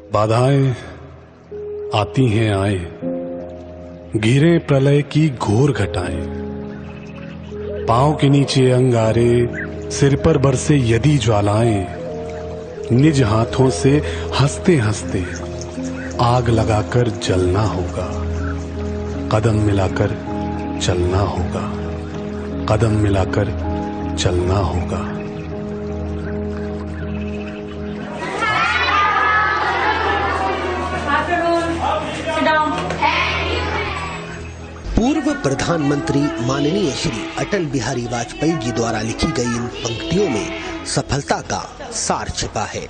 बाधाएं आती हैं आए, गिरे प्रलय की घोर घटाएं। पांव के नीचे अंगारे, सिर पर बरसे यदि ज्वालाएं। निज हाथों से हंसते हंसते आग लगाकर जलना होगा। कदम मिलाकर चलना होगा, कदम मिलाकर चलना होगा। पूर्व प्रधानमंत्री माननीय श्री अटल बिहारी वाजपेयी जी द्वारा लिखी गई इन पंक्तियों में सफलता का सार छिपा है।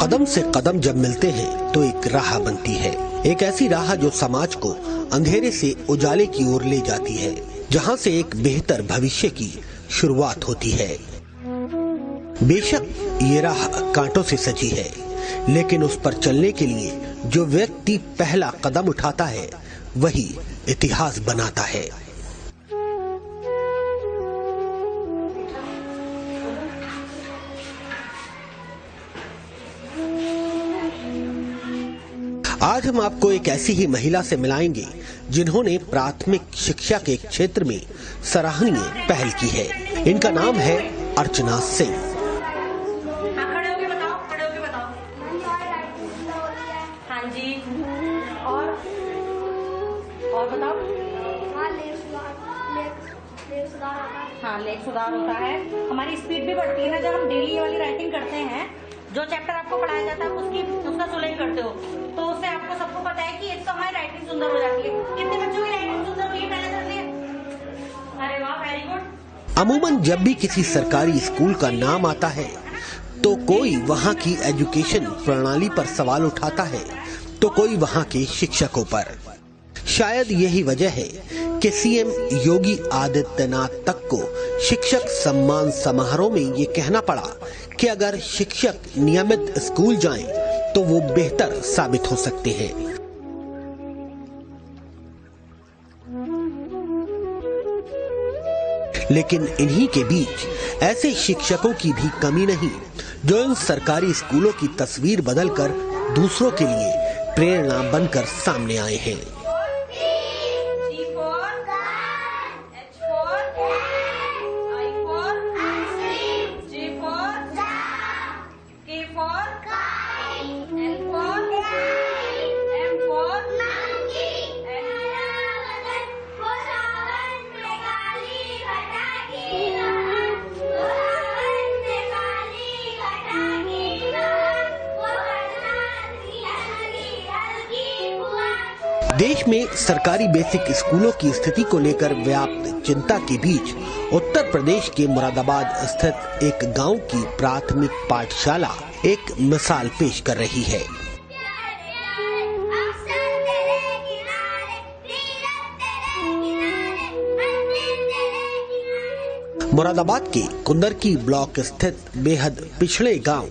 कदम से कदम जब मिलते हैं तो एक राह बनती है, एक ऐसी राह जो समाज को अंधेरे से उजाले की ओर ले जाती है, जहां से एक बेहतर भविष्य की शुरुआत होती है। बेशक ये राह कांटों से सजी है, लेकिन उस पर चलने के लिए जो व्यक्ति पहला कदम उठाता है वही इतिहास बनाता है। आज हम आपको एक ऐसी ही महिला से मिलाएंगे जिन्होंने प्राथमिक शिक्षा के क्षेत्र में सराहनीय पहल की है। इनका नाम है अर्चना सिंह। और बताओ। हाँ, लेख सुधार होता है। हमारी स्पीड भी बढ़ती है ना जब हम डेली वाली राइटिंग करते हैं। जो चैप्टर आपको पढ़ाया जाता है उसका सुलेख करते हो, तो उससे आपको सबको पता है कि एक तो हमारी राइटिंग सुंदर हो जाती है। कितने बच्चों की राइटिंग सुंदर हुई है पहले कर लिए? अरे वाह, वेरी गुड। अमूमन जब भी किसी सरकारी स्कूल का नाम आता है तो कोई वहाँ की एजुकेशन प्रणाली पर सवाल उठाता है, तो कोई वहाँ के शिक्षकों पर। शायद यही वजह है कि सीएम योगी आदित्यनाथ तक को शिक्षक सम्मान समारोह में ये कहना पड़ा कि अगर शिक्षक नियमित स्कूल जाएं तो वो बेहतर साबित हो सकते हैं। लेकिन इन्हीं के बीच ऐसे शिक्षकों की भी कमी नहीं जो इन सरकारी स्कूलों की तस्वीर बदलकर दूसरों के लिए प्रेरणा बनकर सामने आए हैं। देश में सरकारी बेसिक स्कूलों की स्थिति को लेकर व्याप्त चिंता के बीच उत्तर प्रदेश के मुरादाबाद स्थित एक गांव की प्राथमिक पाठशाला एक मिसाल पेश कर रही है। मुरादाबाद के कुंदरकी ब्लॉक स्थित बेहद पिछड़े गांव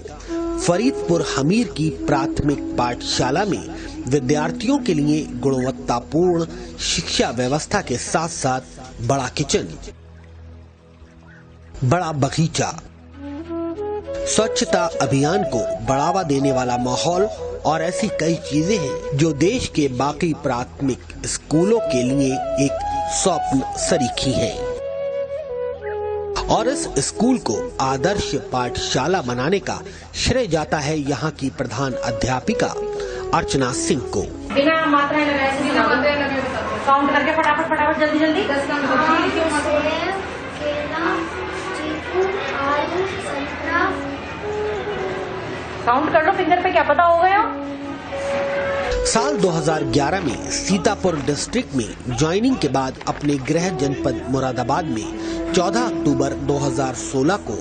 फरीदपुर हमीर की प्राथमिक पाठशाला में विद्यार्थियों के लिए गुणवत्तापूर्ण शिक्षा व्यवस्था के साथ साथ बड़ा किचन, बड़ा बगीचा, स्वच्छता अभियान को बढ़ावा देने वाला माहौल और ऐसी कई चीजें हैं जो देश के बाकी प्राथमिक स्कूलों के लिए एक स्वप्न सरीखी हैं। और इस स्कूल को आदर्श पाठशाला बनाने का श्रेय जाता है यहाँ की प्रधान अध्यापिका अर्चना सिंह को। बिना मात्राएं लगाए काउंट करके फटाफट जल्दी जल्दी। काउंट कर लो फिंगर पे, क्या पता हो गया। साल 2011 में सीतापुर डिस्ट्रिक्ट में ज्वाइनिंग के बाद अपने गृह जनपद मुरादाबाद में 14 अक्टूबर 2016 को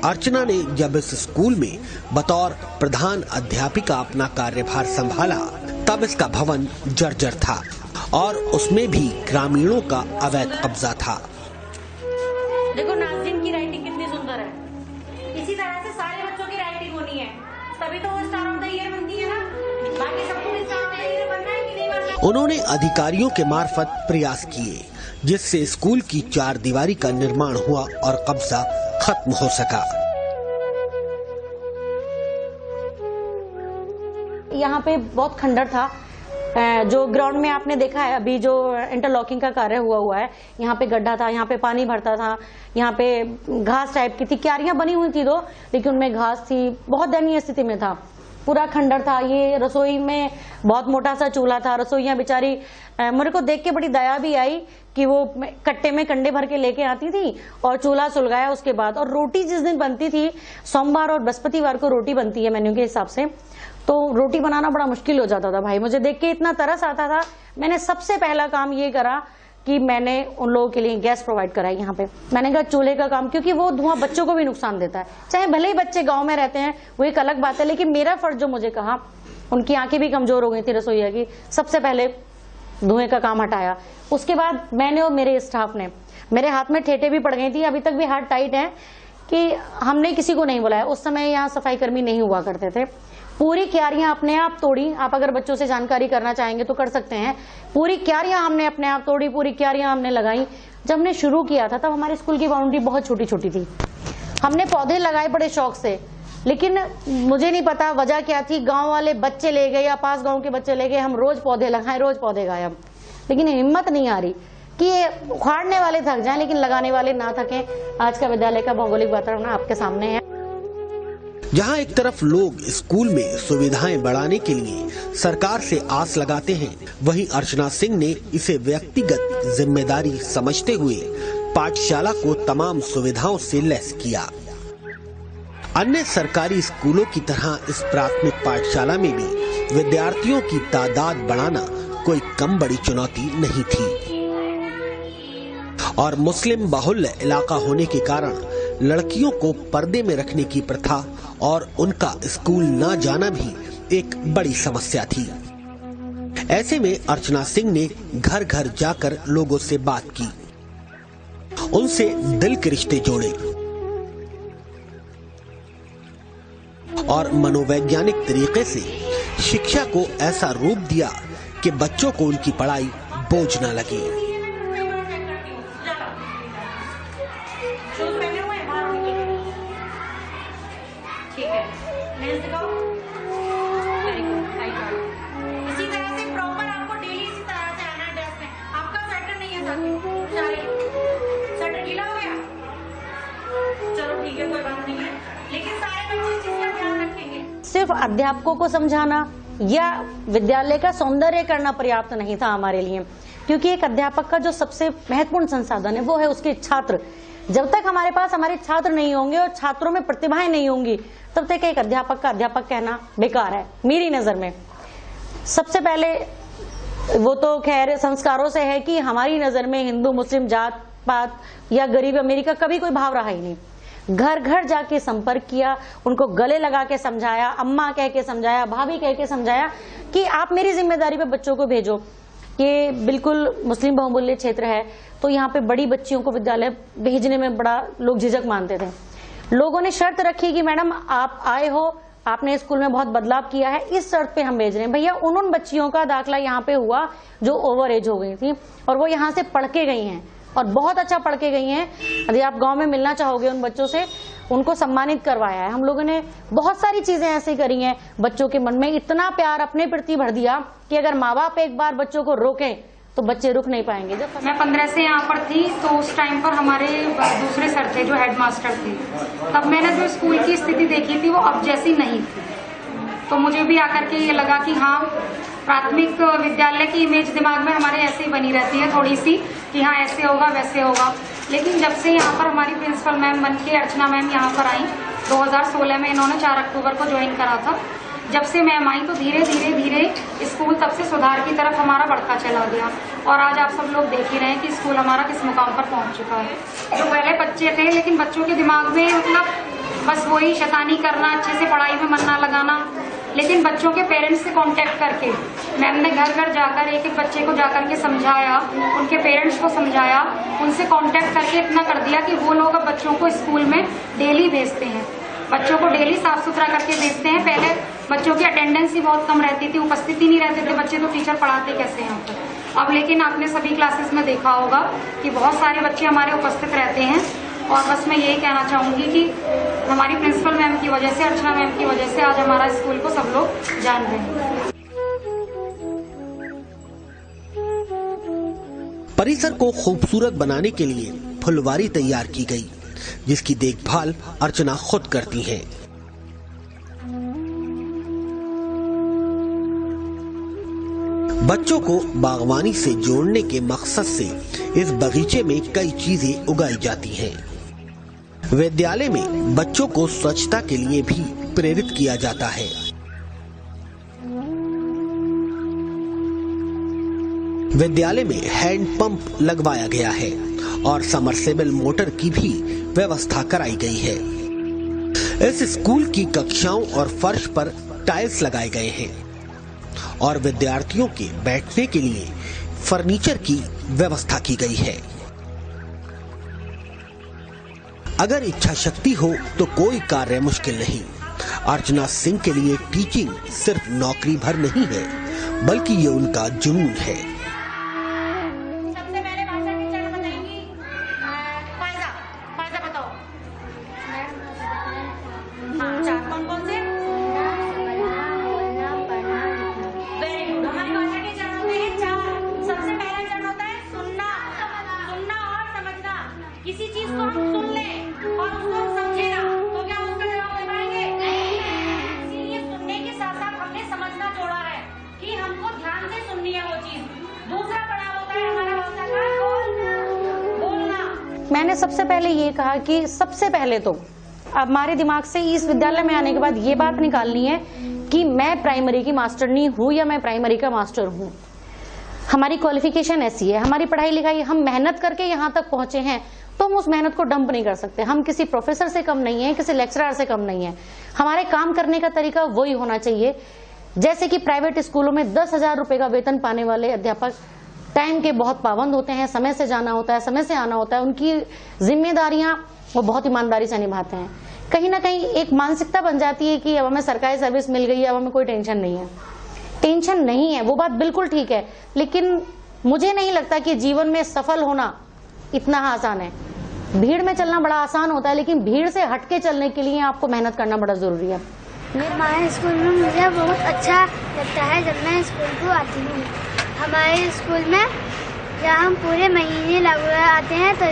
अर्चना ने जब इस स्कूल में बतौर प्रधान अध्यापिका अपना कार्यभार संभाला तब इसका भवन जर्जर था और उसमें भी ग्रामीणों का अवैध कब्जा था। देखो नाज़रीन की राइटिंग कितनी सुंदर है। इसी तरह से सारे बच्चों की राइटिंग होनी है, तभी तो वो स्टार ऑफ द ईयर बनती है ना। बाकी सबको भी स्टार ऑफ द ईयर बनना है कि नहीं बनना। उन्होंने अधिकारियों के मार्फत प्रयास किए जिससे स्कूल की 4 दीवारी का निर्माण हुआ और कब्जा खत्म हो सका। यहाँ पे बहुत खंडर था। जो ग्राउंड में आपने देखा है अभी जो इंटरलॉकिंग का कार्य हुआ है, यहाँ पे गड्ढा था, यहाँ पे पानी भरता था, यहाँ पे घास टाइप की थी, क्यारियां बनी हुई थी 2, लेकिन उनमें घास थी, बहुत दयनीय स्थिति में था, पूरा खंडर था। ये रसोई में बहुत मोटा सा चूल्हा था, रसोइयां बेचारी, मेरे को देख के बड़ी दया भी आई कि वो कट्टे में कंडे भर के लेके आती थी और चूल्हा सुलगाया उसके बाद। और रोटी जिस दिन बनती थी, सोमवार और बृहस्पतिवार को रोटी बनती है मेन्यू के हिसाब से, तो रोटी बनाना बड़ा मुश्किल हो जाता था भाई। मुझे देख के इतना तरस आता था, मैंने सबसे पहला काम ये करा कि मैंने उन लोगों के लिए गैस प्रोवाइड कराई यहाँ पे। मैंने कहा चूल्हे का काम, क्योंकि वो धुआं बच्चों को भी नुकसान देता है, चाहे भले ही बच्चे गांव में रहते हैं, वो एक अलग बात है, लेकिन मेरा फर्ज जो मुझे कहा, उनकी आंखें भी कमजोर हो गई थी रसोईया की, सबसे पहले धुएं का काम हटाया। उसके बाद मैंने और मेरे स्टाफ ने, मेरे हाथ में ठेठे भी पड़ गई थी, अभी तक भी हाथ टाइट है, कि हमने किसी को नहीं बुलाया। उस समय यहाँ सफाई कर्मी नहीं हुआ करते थे। पूरी क्यारियां अपने आप तोड़ी, आप अगर बच्चों से जानकारी करना चाहेंगे तो कर सकते हैं। पूरी क्यारियां हमने अपने आप तोड़ी, पूरी क्यारियां हमने लगाई। जब हमने शुरू किया था तब हमारे स्कूल की बाउंड्री बहुत छोटी छोटी थी, हमने पौधे लगाए बड़े शौक से, लेकिन मुझे नहीं पता वजह क्या थी, गांव वाले बच्चे ले गए या पास गांव के बच्चे ले गए, हम रोज पौधे लगाए, रोज पौधे गायब। लेकिन हिम्मत नहीं आ रही कि ये उखाड़ने वाले थक जाएं लेकिन लगाने वाले ना थकें। आज का विद्यालय का भौगोलिक वातावरण आपके सामने है। जहां एक तरफ लोग स्कूल में सुविधाएं बढ़ाने के लिए सरकार से आस लगाते हैं, वहीं अर्चना सिंह ने इसे व्यक्तिगत जिम्मेदारी समझते हुए पाठशाला को तमाम सुविधाओं से लैस किया। अन्य सरकारी स्कूलों की तरह इस प्राथमिक पाठशाला में भी विद्यार्थियों की तादाद बढ़ाना कोई कम बड़ी चुनौती नहीं थी, और मुस्लिम बाहुल्य इलाका होने के कारण लड़कियों को पर्दे में रखने की प्रथा और उनका स्कूल न जाना भी एक बड़ी समस्या थी। ऐसे में अर्चना सिंह ने घर घर जाकर लोगों से बात की, उनसे दिल के रिश्ते जोड़े और मनोवैज्ञानिक तरीके से शिक्षा को ऐसा रूप दिया कि बच्चों को उनकी पढ़ाई बोझ न लगे। इसी तरह से प्रॉपर आपको डेली इसी तरह से आना है ड्रेस में। आपका स्वेटर नहीं है स्वेटर गीला हो गया, चलो ठीक है कोई बात नहीं है, लेकिन सारे बच्चे इस चीज का ध्यान रखेंगे। सिर्फ अध्यापकों को समझाना या विद्यालय का सौंदर्य करना पर्याप्त नहीं था हमारे लिए, क्योंकि एक अध्यापक का जो सबसे महत्वपूर्ण संसाधन है वो है उसके छात्र। जब तक हमारे पास हमारे छात्र नहीं होंगे और छात्रों में प्रतिभाएं नहीं होंगी, तब तक एक अध्यापक का अध्यापक कहना बेकार है मेरी नजर में। सबसे पहले वो तो खैर संस्कारों से है कि हमारी नजर में हिंदू मुस्लिम जात पात या गरीब अमीरी का कभी कोई भाव रहा ही नहीं। घर घर जाके संपर्क किया, उनको गले लगा के समझाया, अम्मा कह के समझाया, भाभी कह के समझाया कि आप मेरी जिम्मेदारी पे बच्चों को भेजो। ये बिल्कुल मुस्लिम बहुमूल्य क्षेत्र है, तो यहाँ पे बड़ी बच्चियों को विद्यालय भेजने में बड़ा लोग झिझक मानते थे। लोगों ने शर्त रखी कि मैडम आप आए हो, आपने स्कूल में बहुत बदलाव किया है, इस शर्त पे हम भेज रहे हैं। भैया उन बच्चियों का दाखिला यहाँ पे हुआ जो ओवर एज हो गई थी और वो यहाँ से पढ़ के गई हैं और बहुत अच्छा पढ़ के गई हैं। यदि आप गांव में मिलना चाहोगे उन बच्चों से, उनको सम्मानित करवाया है। हम लोगों ने बहुत सारी चीजें ऐसी करी हैं, बच्चों के मन में इतना प्यार अपने प्रति भर दिया कि अगर माँ बाप एक बार बच्चों को रोकें तो बच्चे रुक नहीं पाएंगे। जब मैं 15 से यहाँ पर थी तो उस टाइम पर हमारे दूसरे सर थे जो हेडमास्टर थे, तब मैंने जो स्कूल की स्थिति देखी थी वो अब जैसी नहीं थी। तो मुझे भी आकर के ये लगा कि हाँ, प्राथमिक विद्यालय की इमेज दिमाग में हमारे ऐसे ही बनी रहती है थोड़ी सी कि हाँ ऐसे होगा वैसे होगा। लेकिन जब से यहाँ पर हमारी प्रिंसिपल मैम बन के अर्चना मैम यहाँ पर आई 2016 में, इन्होंने 4 अक्टूबर को ज्वाइन करा था। जब से मैम आई तो धीरे धीरे धीरे स्कूल तब से सुधार की तरफ हमारा बढ़ता चला गया और आज आप सब लोग देख ही रहे हैं कि स्कूल हमारा किस मुकाम पर पहुंच चुका है। जो पहले बच्चे थे, लेकिन बच्चों के दिमाग में मतलब बस वही शैतानी करना, अच्छे से पढ़ाई में मन ना लगाना। लेकिन बच्चों के पेरेंट्स से कांटेक्ट करके मैम ने घर घर जाकर एक एक बच्चे को जाकर के समझाया, उनके पेरेंट्स को समझाया, उनसे कांटेक्ट करके इतना कर दिया कि वो लोग अब बच्चों को स्कूल में डेली भेजते हैं, बच्चों को डेली साफ सुथरा करके भेजते हैं। पहले बच्चों की अटेंडेंस ही बहुत कम रहती थी, उपस्थिति नहीं रहते थे बच्चे, तो टीचर पढ़ाते कैसे यहाँ पर। अब लेकिन आपने सभी क्लासेस में देखा होगा कि बहुत सारे बच्चे हमारे उपस्थित रहते हैं और बस मैं यही कहना चाहूँगी कि हमारी प्रिंसिपल मैम की वजह से, अर्चना मैम की वजह से आज हमारा स्कूल को सब लोग जान रहे हैं। परिसर को खूबसूरत बनाने के लिए फुलवारी तैयार की गई, जिसकी देखभाल अर्चना खुद करती हैं। बच्चों को बागवानी से जोड़ने के मकसद से इस बगीचे में कई चीजें उगाई जाती हैं। विद्यालय में बच्चों को स्वच्छता के लिए भी प्रेरित किया जाता है। विद्यालय में हैंड पंप लगवाया गया है और समरसेबल मोटर की भी व्यवस्था कराई गई है। इस स्कूल की कक्षाओं और फर्श पर टाइल्स लगाए गए हैं और विद्यार्थियों के बैठने के लिए फर्नीचर की व्यवस्था की गई है। अगर इच्छा शक्ति हो तो कोई कार्य मुश्किल नहीं। अर्चना सिंह के लिए टीचिंग सिर्फ नौकरी भर नहीं है, बल्कि ये उनका जुनून है। सबसे पहले भाषा टीचर बताएंगी, फायदा बताओ। हाँ, चार कौन से? Very good. हमारी भाषा के चरण होते हैं चार। सबसे पहला चरण होता है सुनना और समझना। किसी चीज को हम सुन लें और उसको हम समझे ना तो क्या उसका जवाब दे पाएंगे? इसीलिए सुनने के साथ साथ हमने समझना जोड़ा है कि हमको ध्यान से सुननी है वो चीज। दूसरा पड़ाव होता है हमारा भाषा का बोलना। मैंने सबसे पहले ये कहा कि सबसे पहले तो हमारे दिमाग से इस विद्यालय में आने के बाद ये बात निकालनी है कि मैं प्राइमरी की मास्टरनी हूँ या मैं प्राइमरी का मास्टर हूँ। हमारी क्वालिफिकेशन ऐसी है, हमारी पढ़ाई लिखाई, हम मेहनत करके यहाँ तक पहुंचे हैं तो हम उस मेहनत को डंप नहीं कर सकते। हम किसी प्रोफेसर से कम नहीं है, किसी लेक्चरर से कम नहीं है। हमारे काम करने का तरीका वही होना चाहिए जैसे कि प्राइवेट स्कूलों में 10,000 रुपए का वेतन पाने वाले अध्यापक टाइम के बहुत पाबंद होते हैं, समय से जाना होता है, समय से आना होता है, उनकी जिम्मेदारियां वो बहुत ईमानदारी से निभाते हैं। कहीं ना कहीं एक मानसिकता बन जाती है कि अब हमें सरकारी सर्विस मिल गई है, अब हमें कोई टेंशन नहीं है। टेंशन नहीं है, वो बात बिल्कुल ठीक है, लेकिन मुझे नहीं लगता कि जीवन में सफल होना इतना आसान है। भीड़ में चलना बड़ा आसान होता है, लेकिन भीड़ से हटके चलने के लिए आपको मेहनत करना बड़ा जरूरी है। हमारे स्कूल में मुझे बहुत अच्छा लगता है जब मैं स्कूल को आती हूँ। हमारे स्कूल में जब हम पूरे महीने रेगुलर आते हैं तो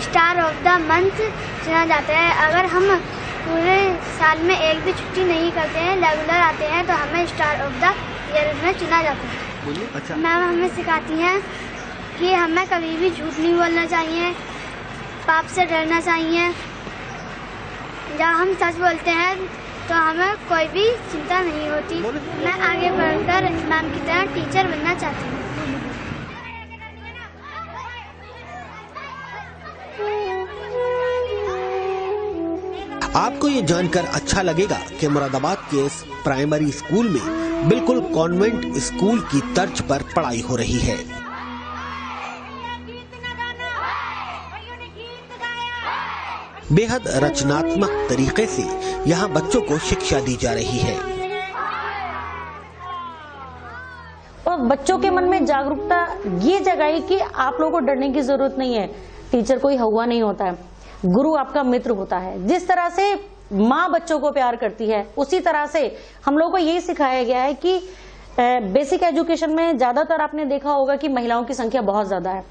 स्टार ऑफ द मंथ चुना जाता है। अगर हम पूरे साल में एक भी छुट्टी नहीं करते हैं, रेगुलर आते हैं, तो हमें स्टार ऑफ द ईयर में चुना जाता है। अच्छा। मैम हमें सिखाती हैं कि हमें कभी भी झूठ नहीं बोलना चाहिए, पाप से डरना चाहिए। जब हम सच बोलते हैं तो हमें कोई भी चिंता नहीं होती। मैं आगे बढ़कर मैम की तरह टीचर बनना चाहती हूँ। आपको ये जानकर अच्छा लगेगा कि मुरादाबाद के इस प्राइमरी स्कूल में बिल्कुल कॉन्वेंट स्कूल की तर्ज पर पढ़ाई हो रही है। बेहद रचनात्मक तरीके से यहाँ बच्चों को शिक्षा दी जा रही है और बच्चों के मन में जागरूकता ये जगाई कि आप लोगों को डरने की जरूरत नहीं है। टीचर कोई हवा नहीं होता है, गुरु आपका मित्र होता है। जिस तरह से माँ बच्चों को प्यार करती है, उसी तरह से हम लोगों को यही सिखाया गया है कि बेसिक एजुकेशन में ज्यादातर आपने देखा होगा कि महिलाओं की संख्या बहुत ज्यादा है,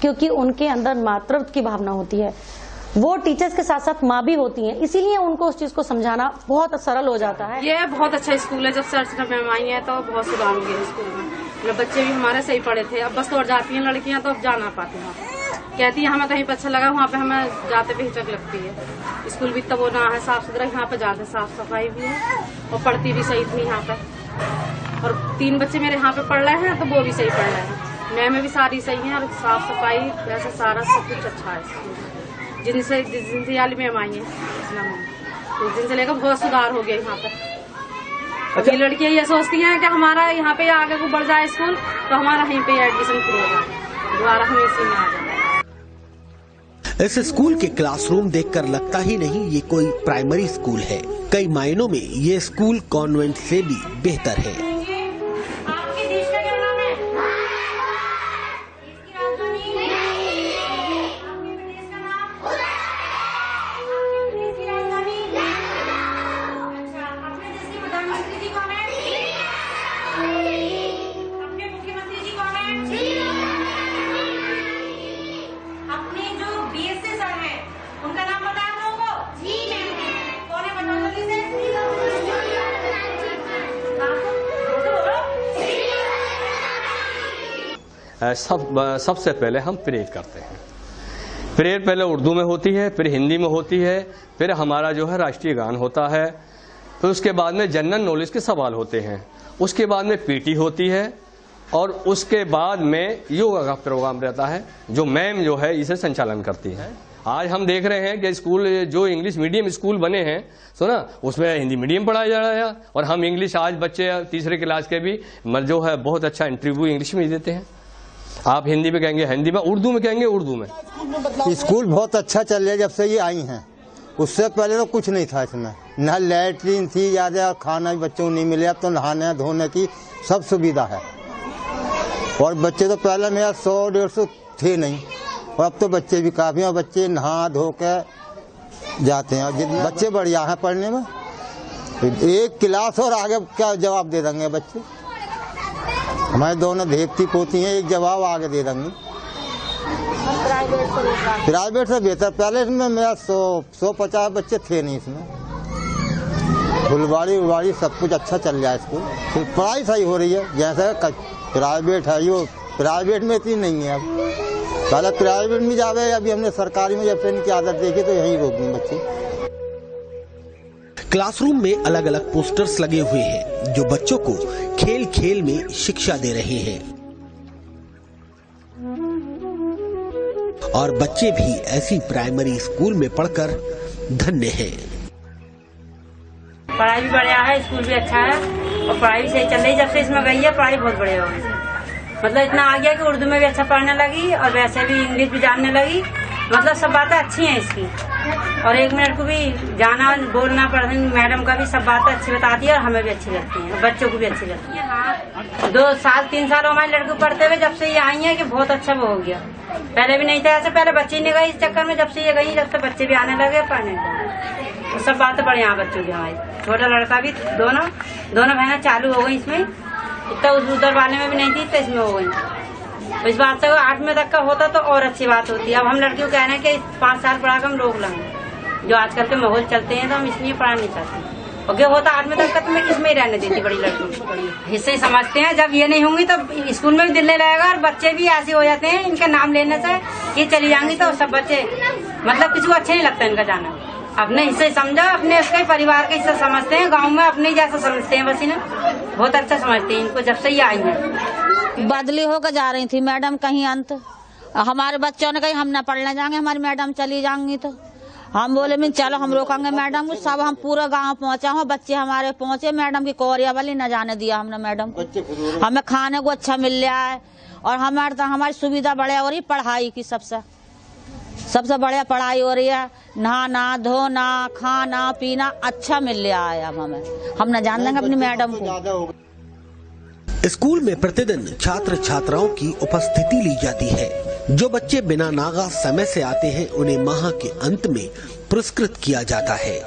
क्योंकि उनके अंदर मातृत्व की भावना होती है। वो टीचर्स के साथ साथ माँ भी होती हैं, इसीलिए उनको उस चीज को समझाना बहुत सरल हो जाता है। ये बहुत अच्छा स्कूल है। जब से अर्चना मैम आई है तो बहुत सुधार हो गया स्कूल में। मतलब बच्चे भी हमारे सही पढ़े थे, अब बस तो और जाती हैं लड़कियां तो अब जा ना पाती हैं। कहती है हमें कहीं पर अच्छा लगा, वहाँ पे हमें जाते पे हिचक लगती है। स्कूल भी तब वो ना है साफ सुथरा, यहाँ पे जाते साफ सफाई भी है और पढ़ती भी सही थी यहाँ पे। और 3 बच्चे मेरे यहाँ पे पढ़ रहे हैं तो वो भी सही पढ़ रहे हैं। मैम भी सारी सही है और साफ सफाई वैसे सारा सब कुछ अच्छा है। जिस दिन से याली मैम आई है उस दिन से लेकर बहुत सुधार हो गया यहाँ पे। अभी लड़कियां ये सोचती हैं कि हमारा यहाँ पे आगे को बढ़ जाए स्कूल तो हमारा यहीं पे एडमिशन शुरू हो जाए, दोबारा हमें इसी में आ जाए। इस स्कूल के क्लासरूम देखकर लगता ही नहीं ये कोई प्राइमरी स्कूल है। कई मायनों में ये स्कूल कॉन्वेंट से भी बेहतर है। आपके देश का क्या नाम है? इसकी राजधानी? आपके देश का नाम? सबसे पहले हम परेड करते हैं। परेड पहले उर्दू में होती है, फिर हिंदी में होती है, फिर हमारा जो है राष्ट्रीय गान होता है, फिर उसके बाद में जनरल नॉलेज के सवाल होते हैं, उसके बाद में पीटी होती है, और उसके बाद में योगा का प्रोग्राम रहता है जो मैम जो है इसे संचालन करती है। आज हम देख रहे हैं कि स्कूल जो इंग्लिश मीडियम स्कूल बने हैं, सुना, उसमें हिंदी मीडियम पढ़ाया जा रहा है, और हम इंग्लिश आज बच्चे तीसरे क्लास के भी जो है बहुत अच्छा इंटरव्यू इंग्लिश में देते हैं। आप हिंदी में कहेंगे हिंदी में, उर्दू में कहेंगे उर्दू में। स्कूल बहुत अच्छा चल रहा है जब से ये आई हैं। उससे पहले तो कुछ नहीं था इसमें, न लैट्रीन थी ज़्यादा, खाना भी बच्चों को नहीं मिले। अब तो नहाने धोने की सब सुविधा है, और बच्चे तो पहले मेरा 100-150 थे नहीं, और अब तो बच्चे भी काफ़ी, और बच्चे नहा धो के जाते हैं। और जितने बच्चे बढ़िया हैं पढ़ने में, एक क्लास और आगे क्या जवाब दे देंगे बच्चे। हमारे दोनों धेपती पोती हैं, एक जवाब आगे दे देंगे। प्राइवेट से बेहतर। पहले इसमें मेरा 150 बच्चे थे नहीं इसमें। फुलवाड़ी उलवाड़ी सब कुछ अच्छा चल रहा है स्कूल, फिर पढ़ाई सही हो रही है। जैसे प्राइवेट है, यो प्राइवेट में इतनी नहीं है। अब पहले प्राइवेट में जावे, अभी हमने सरकारी में जब से इनकी आदत देखी तो यहीं रोक दी बच्चे। क्लासरूम में अलग अलग पोस्टर्स लगे हुए हैं जो बच्चों को खेल खेल में शिक्षा दे रहे हैं, और बच्चे भी ऐसी प्राइमरी स्कूल में पढ़कर धन्य हैं। पढ़ाई भी बढ़िया है, स्कूल भी अच्छा है, और पढ़ाई भी सही चल रही है। जब से इसमें गई है पढ़ाई बहुत बढ़िया हो गई, मतलब इतना आ गया कि उर्दू में भी अच्छा पढ़ने लगी, और वैसे भी इंग्लिश भी जानने लगी। मतलब सब बातें अच्छी हैं इसकी, और 1 मिनट को भी जाना बोलना पढ़ने, मैडम का भी सब बातें अच्छी बताती है, और हमें भी अच्छी लगती है, बच्चों को भी अच्छी लगती है। हाँ, 2 साल 3 साल हमारे लड़के पढ़ते हुए जब से ये आई है कि बहुत अच्छा वो हो गया। पहले भी नहीं था ऐसे, पहले बच्चे नहीं गए इस चक्कर में। जब से ये गई, जब से बच्चे भी आने लगे, पढ़ने लगे, तो सब बातें बढ़िया बच्चों की। हमारी छोटा लड़का भी, दोनों बहनें चालू हो गई इसमें। इतना उधर वाले में भी नहीं थी, तो इसमें हो गई। तो इस बात से 8वीं तक का होता तो और अच्छी बात होती है। अब हम लड़कियों को कह रहे हैं कि 5 साल पढ़ा कर हम रोक लेंगे, जो आजकल के माहौल चलते हैं, तो हम इसलिए पढ़ा नहीं चाहते। और क्या होता 8वीं तक का तो मैं इसमें ही रहने देती बड़ी लड़कियों। हिस्से समझते हैं, जब ये नहीं होंगी तो स्कूल में भी दिल नहीं लगेगा, और बच्चे भी ऐसे हो जाते हैं इनके नाम लेने से ये चली जाएंगी, तो सब बच्चे मतलब किसी को अच्छे नहीं लगता इनका जाना। अपने हिस्से समझो, अपने उसके परिवार के हिस्सा समझते हैं, गांव में अपने जैसा समझते हैं, बस इन्हें बहुत अच्छा समझते हैं इनको। जब से ये आई है बदली होकर जा रही थी मैडम कहीं, अंत हमारे बच्चों ने कहीं हम न पढ़ने जाएंगे, हमारी मैडम चली जाएंगी, तो हम बोले मैं चलो हम रोकेंगे मैडम को। सब हम पूरा गांव पहुंचा हो, बच्चे हमारे पहुंचे, मैडम की कोरिया वाली न जाने दिया हमने मैडम को। हमें खाने को अच्छा मिल रहा है, और हमारी सुविधा बढ़िया हो रही, पढ़ाई की सबसे बढ़िया पढ़ाई हो रही है। नहाना धोना खाना पीना अच्छा मिल रहा है। अब हम न जान देंगे अपनी मैडम को। स्कूल में प्रतिदिन छात्र छात्राओं की उपस्थिति ली जाती है। जो बच्चे बिना नागा समय से आते हैं उन्हें माह के अंत में पुरस्कृत किया जाता है।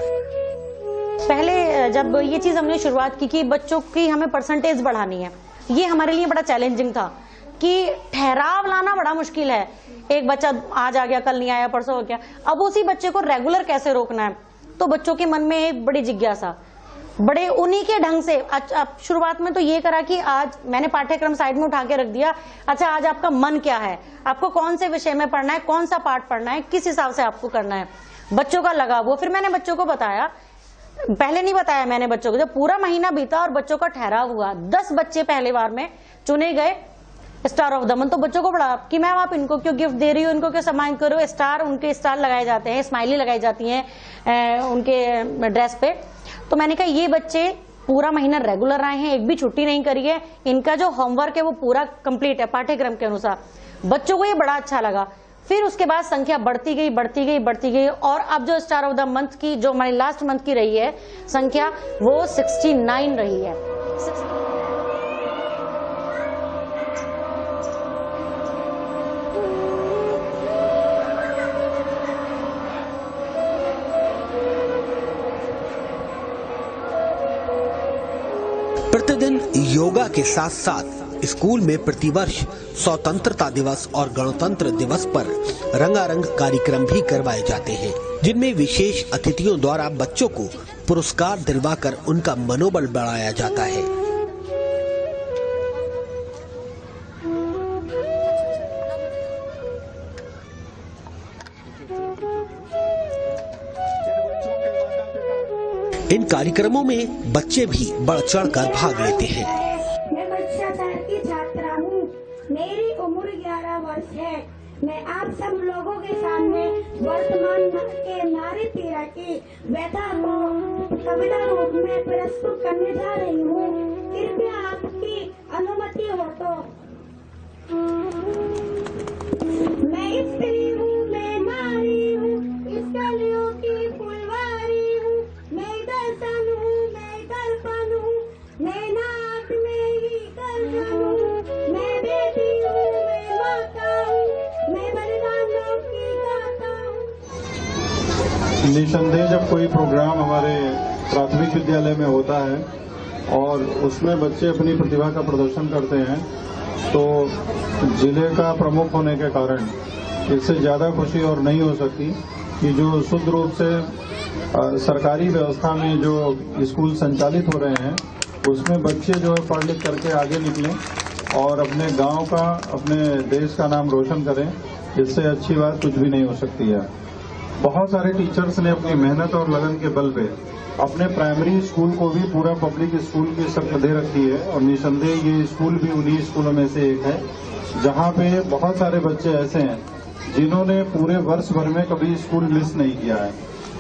पहले जब ये चीज हमने शुरुआत की कि बच्चों की हमें परसेंटेज बढ़ानी है, ये हमारे लिए बड़ा चैलेंजिंग था कि ठहराव लाना बड़ा मुश्किल है। एक बच्चा आज आ गया, कल नहीं आया, परसों हो गया, अब उसी बच्चे को रेगुलर कैसे रोकना है। तो बच्चों के मन में एक बड़ी जिज्ञासा, बड़े उन्हीं के ढंग से। शुरुआत में तो ये करा कि आज मैंने पाठ्यक्रम साइड में उठा के रख दिया। अच्छा, आज आपका मन क्या है, आपको कौन से विषय में पढ़ना है, कौन सा पाठ पढ़ना है, किस हिसाब से आपको करना है। बच्चों का लगाव वो फिर मैंने बच्चों को बताया। पहले नहीं बताया मैंने बच्चों को, जब पूरा महीना बीता और बच्चों का ठहराव हुआ, 10 बच्चे पहले बार में चुने गए स्टार ऑफ द मंथ। तो बच्चों को बड़ा कि मैम आप इनको क्यों गिफ्ट दे रही हो, इनको क्यों सम्मानित कर रही हो। स्टार, उनके स्टार लगाए जाते हैं, स्माइली लगाई जाती हैं उनके ड्रेस पे। तो मैंने कहा ये बच्चे पूरा महीना रेगुलर आए हैं, एक भी छुट्टी नहीं करी है, इनका जो होमवर्क है वो पूरा कंप्लीट है पाठ्यक्रम के अनुसार। बच्चों को ये बड़ा अच्छा लगा। फिर उसके बाद संख्या बढ़ती गई, और अब जो स्टार ऑफ द मंथ की, जो हमारी लास्ट मंथ की रही है संख्या, वो 69 रही है। प्रतिदिन योगा के साथ साथ स्कूल में प्रतिवर्ष स्वतंत्रता दिवस और गणतंत्र दिवस पर रंगारंग कार्यक्रम भी करवाए जाते हैं, जिनमें विशेष अतिथियों द्वारा बच्चों को पुरस्कार दिलवाकर उनका मनोबल बढ़ाया जाता है। इन कार्यक्रमों में बच्चे भी बढ़ चढ़ कर भाग लेते हैं। मैं कक्षा 4 की छात्रा हूँ। मेरी उम्र 11 वर्ष है। मैं आप सब लोगों के सामने वर्तमान के नारी पीड़ा की व्यथा को कविता रूप में प्रस्तुत करने जा रही हूँ। कृपया आपकी अनुमति हो तो। मैं स्त्री हूँ, मैं नारी हूँ, इस कलियों की फुलवारी हूँ। मैं दर्शन हूँ, मैं दर्पण हूँ, मैं नाक में ही गर्जन हूँ। मैं बेटी हूँ, मैं माता हूँ, मैं बलिदानों की गाता हूँ। निसंदेह जब कोई प्रोग्राम हमारे प्राथमिक विद्यालय में होता है और उसमें बच्चे अपनी प्रतिभा का प्रदर्शन करते हैं तो जिले का प्रमुख होने के कारण इससे ज्यादा खुशी और नहीं हो सकती कि जो शुद्ध रूप से सरकारी व्यवस्था में जो स्कूल संचालित हो रहे हैं उसमें बच्चे जो है पढ़ लिख करके आगे निकलें और अपने गांव का, अपने देश का नाम रोशन करें। इससे अच्छी बात कुछ भी नहीं हो सकती है। बहुत सारे टीचर्स ने अपनी मेहनत और लगन के बल पे अपने प्राइमरी स्कूल को भी पूरा पब्लिक स्कूल की शक्ल दे रखी है और निसंदेह ये स्कूल भी उन्हीं स्कूलों में से एक है जहां पे बहुत सारे बच्चे ऐसे हैं जिन्होंने पूरे वर्ष भर में कभी स्कूल मिस नहीं किया है।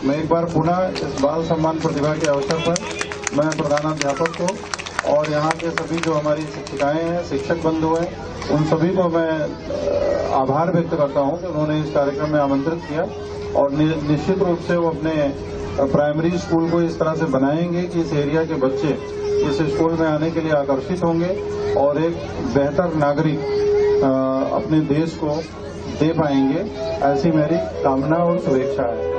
मैं एक बार पुनः इस बाल सम्मान प्रतिभा के अवसर पर मैं प्रधानाध्यापक को और यहाँ के सभी जो हमारी शिक्षिकाएं हैं, शिक्षक बंधु हैं, उन सभी को मैं आभार व्यक्त करता हूँ कि उन्होंने इस कार्यक्रम में आमंत्रित किया और निश्चित रूप से वो अपने प्राइमरी स्कूल को इस तरह से बनाएंगे कि इस एरिया के बच्चे इस स्कूल में आने के लिए आकर्षित होंगे और एक बेहतर नागरिक अपने देश को दे पाएंगे। ऐसी मेरी कामना और शुभेच्छा है।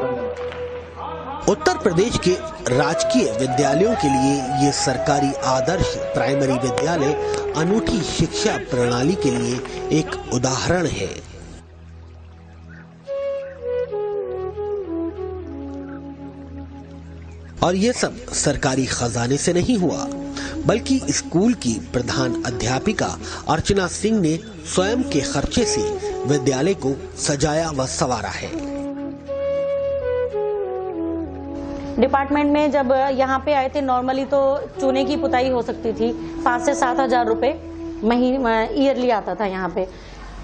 उत्तर प्रदेश के राजकीय विद्यालयों के लिए ये सरकारी आदर्श प्राइमरी विद्यालय अनूठी शिक्षा प्रणाली के लिए एक उदाहरण है। और ये सब सरकारी खजाने से नहीं हुआ, बल्कि स्कूल की प्रधान अध्यापिका अर्चना सिंह ने स्वयं के खर्चे से विद्यालय को सजाया व संवारा है। डिपार्टमेंट में जब यहाँ पे आए थे नॉर्मली तो चूने की पुताई हो सकती थी, 5 से 7 हजार रुपए ईयरली आता था यहाँ पे।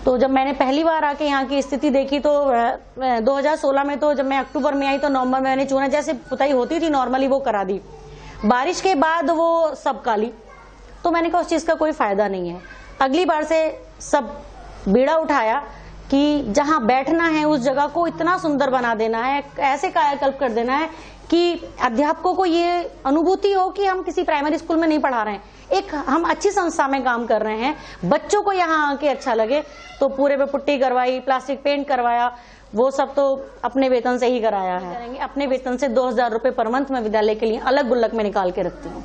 तो जब मैंने पहली बार आके यहाँ की स्थिति देखी तो 2016 में तो जब मैं अक्टूबर में आई तो नवंबर में मैंने चूना जैसे पुताई होती थी नॉर्मली वो करा दी। बारिश के बाद वो सब काली, तो मैंने कहा उस चीज का कोई फायदा नहीं है। अगली बार से सब बीड़ा उठाया कि जहाँ बैठना है उस जगह को इतना सुंदर बना देना है, ऐसे कायाकल्प कर देना है कि अध्यापकों को ये अनुभूति हो कि हम किसी प्राइमरी स्कूल में नहीं पढ़ा रहे हैं, एक हम अच्छी संस्था में काम कर रहे हैं, बच्चों को यहाँ आके अच्छा लगे। तो पूरे पे पुट्टी करवाई, प्लास्टिक पेंट करवाया, वो सब तो अपने वेतन से ही कराया है। अपने वेतन से 2000 रुपए पर मंथ में विद्यालय के लिए अलग गुल्लक में निकाल के रखती हूँ,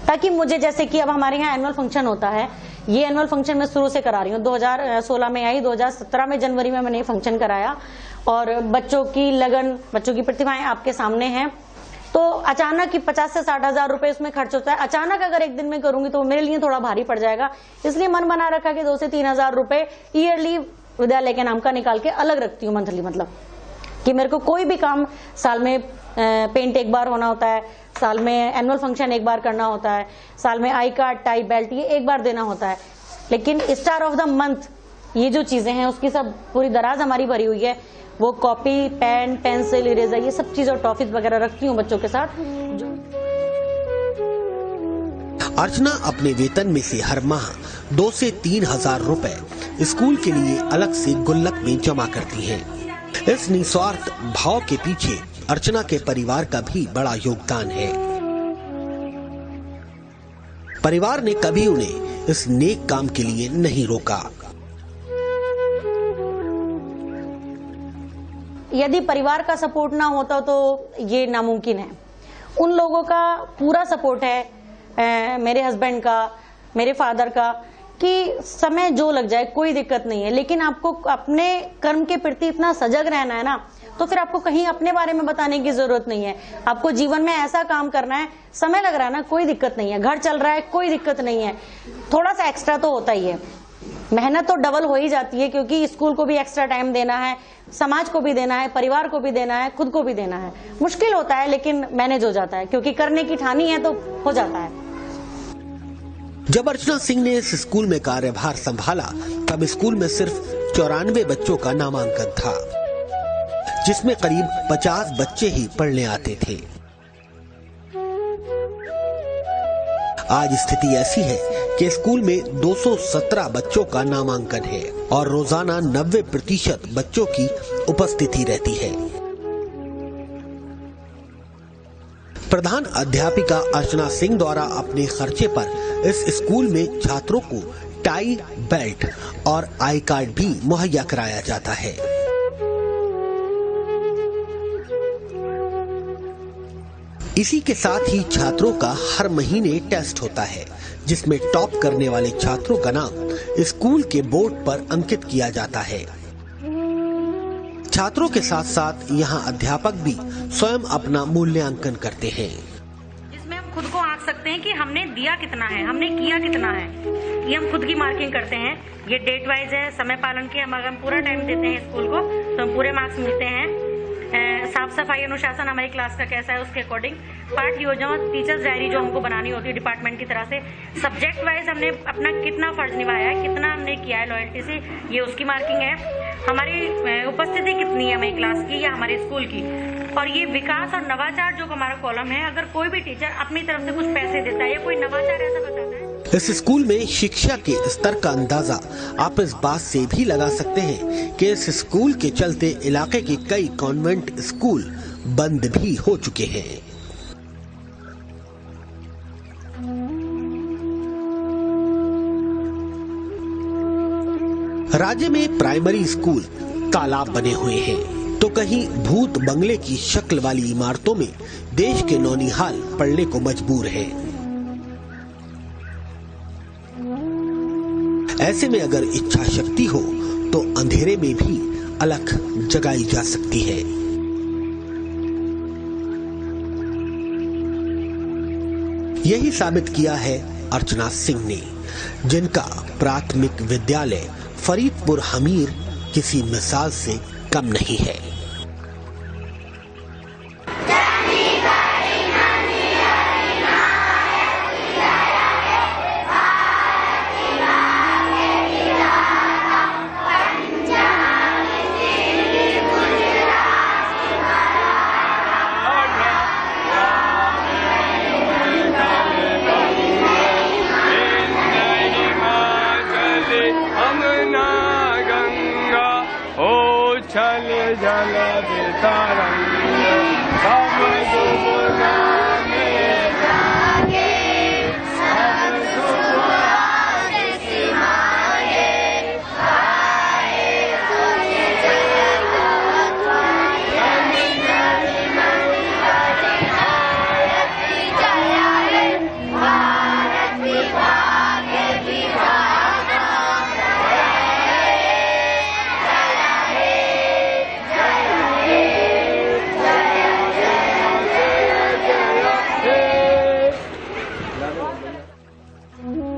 ताकि मुझे जैसे कि अब हमारे यहाँ एनुअल फंक्शन होता है, ये एनुअल फंक्शन मैं शुरू से करा रही हूँ। 2016 में आई, 2017 में जनवरी में मैंने ये फंक्शन कराया और बच्चों की लगन, बच्चों की प्रतिभाएं आपके सामने हैं। तो अचानक कि 50 से 60 हजार रुपए इसमें खर्च होता है। अचानक अगर एक दिन में करूंगी तो मेरे लिए थोड़ा भारी पड़ जाएगा, इसलिए मन बना रखा कि 2 से 3 हजार रुपए ईयरली विद्यालय के नाम का निकाल के अलग रखती हूँ मंथली। मतलब कि मेरे को कोई भी काम साल में पेंट एक बार होना होता है, साल में एनुअल फंक्शन एक बार करना होता है, साल में आई कार्ड, टाई, बेल्ट ये एक बार देना होता है, लेकिन स्टार ऑफ द मंथ ये जो चीजें हैं उसकी सब पूरी दराज हमारी भरी हुई है। वो कॉपी, पेन, पेंसिल, इरेजर ये सब चीज और टॉफीज वगैरह रखती हूँ बच्चों के साथ। अर्चना अपने वेतन में से हर माह 2 से 3 हजार रुपए स्कूल के लिए अलग से गुल्लक में जमा करती हैं। इस निस्वार्थ भाव के पीछे अर्चना के परिवार का भी बड़ा योगदान है। परिवार ने कभी उन्हें इस नेक काम के लिए नहीं रोका। यदि परिवार का सपोर्ट ना होता तो ये नामुमकिन है। उन लोगों का पूरा सपोर्ट है, मेरे हस्बैंड का, मेरे फादर का, कि समय जो लग जाए कोई दिक्कत नहीं है, लेकिन आपको अपने कर्म के प्रति इतना सजग रहना है ना, तो फिर आपको कहीं अपने बारे में बताने की जरूरत नहीं है। आपको जीवन में ऐसा काम करना है, समय लग रहा है ना, कोई दिक्कत नहीं है, घर चल रहा है, कोई दिक्कत नहीं है, थोड़ा सा एक्स्ट्रा तो होता ही है। मेहनत तो डबल हो ही जाती है, क्योंकि स्कूल को भी एक्स्ट्रा टाइम देना है, समाज को भी देना है, परिवार को भी देना है, खुद को भी देना है। मुश्किल होता है लेकिन मैनेज हो जाता है, क्योंकि करने की ठानी है तो हो जाता है। जब अर्चना सिंह ने इस स्कूल में कार्यभार संभाला तब स्कूल में सिर्फ 94 बच्चों का नामांकन था, जिसमें करीब 50 बच्चे ही पढ़ने आते थे। आज स्थिति ऐसी है कि स्कूल में 217 बच्चों का नामांकन है और रोजाना 90% बच्चों की उपस्थिति रहती है। प्रधान अध्यापिका अर्चना सिंह द्वारा अपने खर्चे पर इस स्कूल में छात्रों को टाई, बेल्ट और आई कार्ड भी मुहैया कराया जाता है। इसी के साथ ही छात्रों का हर महीने टेस्ट होता है, जिसमें टॉप करने वाले छात्रों का नाम स्कूल के बोर्ड पर अंकित किया जाता है। छात्रों के साथ साथ यहाँ अध्यापक भी स्वयं अपना मूल्यांकन करते हैं, जिसमें हम खुद को आंक सकते हैं कि हमने दिया कितना है, हमने किया कितना है। ये हम खुद की मार्किंग करते हैं। ये डेट वाइज है, समय पालन के अगर हम पूरा टाइम देते हैं स्कूल को तो हम पूरे मार्क्स मिलते हैं। साफ सफाई अनुशासन हमारी क्लास का कैसा है उसके अकॉर्डिंग। पाठ योजना, टीचर्स डायरी जो हमको बनानी होती है डिपार्टमेंट की तरह से। सब्जेक्ट वाइज हमने अपना कितना फर्ज निभाया है, कितना हमने किया है लॉयल्टी से, ये उसकी मार्किंग है। हमारी उपस्थिति कितनी है हमारी क्लास की या हमारे स्कूल की। और ये विकास और नवाचार जो हमारा कॉलम है, अगर कोई भी टीचर अपनी तरफ से कुछ पैसे देता है या कोई नवाचार ऐसा बताता है। इस स्कूल में शिक्षा के स्तर का अंदाजा आप इस बात से भी लगा सकते हैं कि इस स्कूल के चलते इलाके के कई कॉन्वेंट स्कूल बंद भी हो चुके हैं। राज्य में प्राइमरी स्कूल तालाब बने हुए हैं, तो कहीं भूत बंगले की शक्ल वाली इमारतों में देश के नौनिहाल पढ़ने को मजबूर हैं। ऐसे में अगर इच्छा शक्ति हो तो अंधेरे में भी अलख जगाई जा सकती है। यही साबित किया है अर्चना सिंह ने, जिनका प्राथमिक विद्यालय फरीदपुर हमीर किसी मिसाल से कम नहीं है। Mm-hmm.